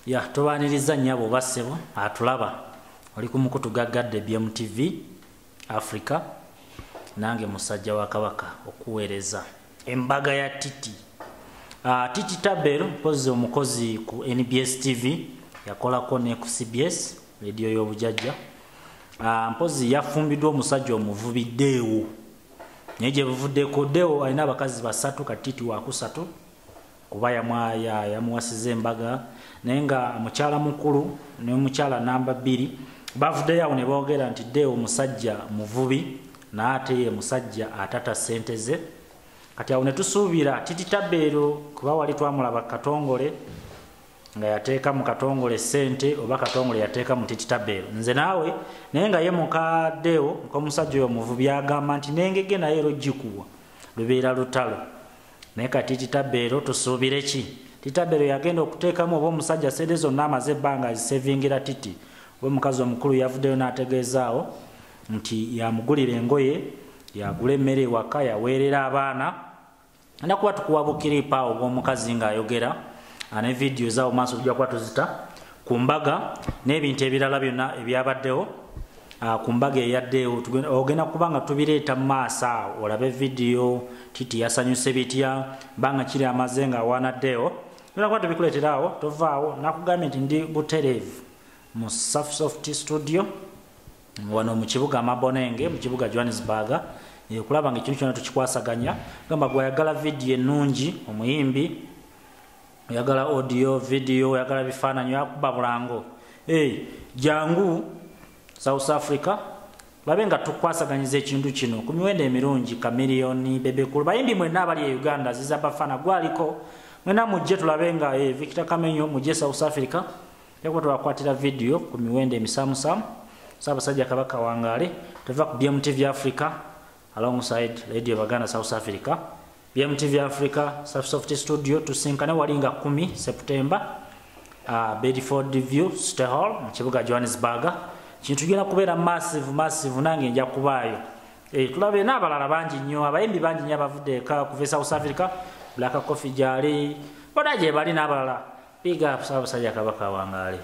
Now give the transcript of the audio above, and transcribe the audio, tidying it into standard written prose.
Ya tubaniriza nyabo basebo atulaba oli ku mukutu gaggadde BMTV Africa nange musajja wa Kabaka okuweereza embaga ya Titi. Titi Tabero pozi omukozi ku NBS TV yakolako ne ku CBS radio y'obujajja. Mpozi yafumbiddwa omusajja omuvubi Deo. Nyeje buvuddeko Deo alina abakazi basatu Katiti wa kusatu kuba yamuwasiza embaga nenga mukyala mukulu ne mukyala namba 2 bavudde yawo ne boogera nti Deo musajja muvubi naate ye musajja atata sente ze. Kati awo ne tusuubira Titi Tabero kuba wali twamulaba Katongole nga yateeka mu Katongole sente oba Katongole yateeka mu Titi Tabero. Nze naawe naye nga ye muka Deo omusajja oyo muvubi agamba nti nengege naye logikuwa lubeera lutalo. Naye kati Titi Tabero tusuubire ki? Titi Tabero yagenda okuteekamu oba omusajja sente zonna amaze ebbanga azisevingira Titi. Oba omukazi omukulu yavuddeyo n'ategeezaawo nti yamugulira engoye yagula emmere ewaka yaweerera abaana. Ndakuba tukuwabukira ipaawo bw'omukazi ng'ayogera ne vidiyo zaawo maaso tujja kuba tuzita ku mbaga n'ebintu ebirala byonna ebyabaddewo ku mbaga eyaddewo. Ogenda kuba nga tubireeta mu maaso awo olabe vidiyo Titi yasanyuse bitya banga kiri amaze nga awaanaddewo. Era kuba tubikuleetera awo tovaawo nakugambye nti ndi butereevu mu Soft Studio wano mu kibuga Mabonenge mu kibuga Johannesburg. Kulaba nga ekintu kyonna tukikwasaganya gamba gwayagala vidiyo ennungi omuyimbi oyagala audio video oyagala bifaananyi yakuba bulango jangu South Africa labe nga tukwasaganyiza ekintu kino ku miwendo emirungi Chameleone Bebekulu bayimbi mwenna abali e Uganda ziza bafana gwaliko mwena mujje tulabe nga Victor Kamenyo mujje South Africa yakuba twakwatira video ku miwendo emisamusamu Ssaabasajja Kabaka Wangale tuva ku BMTV Africa alongside Radio Baganda South Africa. BMTV Africa Soft Studio tusinkane walinga 10 September Bedford View State Hall mu kibuga Johannesburg. Kintu gena kubeera massive nange nja kubaayo. Tulabe n'abalala bangi nnyo abayimbi bangi nnyo abavudde ku South Africa Black Coffee Jali bodaje bali n'abalala. Big up Ssaabasajja Kabaka Wangale.